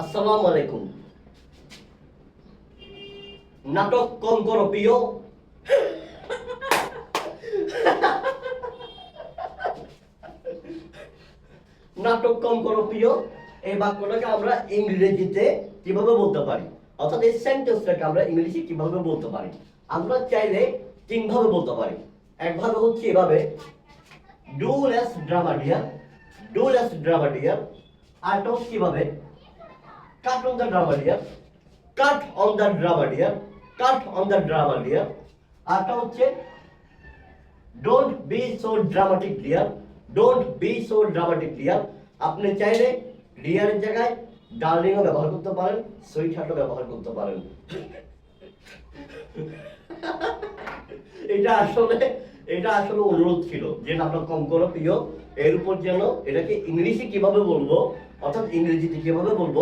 আসসালামু আলাইকুম। নাটক কম করো প্রিয়। নাটক কম করো প্রিয়, এই বাক্যটাকে আমরা ইংরেজিতে কিভাবে বলতে পারি, অর্থাৎ এই সেন্টেন্সটাকে আমরা ইংলিশে কিভাবে বলতে পারি? আমরা চাইলে তিনভাবে বলতে পারি। একভাবে হচ্ছে এভাবে, do less drama dear, do less drama dear. আরটা হচ্ছে কিভাবে, cut on the drama dear, cut on the drama dear, cut on the drama dear. আরটা হচ্ছে don't be so dramatic dear, don't be so dramatic dear. আপনি চাইলে ডিয়ারের জায়গায় ডার্লিংও ব্যবহার করতে পারেন, সুইট হার্টও ব্যবহার করতে পারেন। এটা আসলে এটা আসলে অনুরোধ ছিল যে নাটক কম করো প্রিয়, এর উপর যেন এটাকে ইংলিশে কিভাবে বলবো, অর্থাৎ ইংরেজিতে কিভাবে বলবো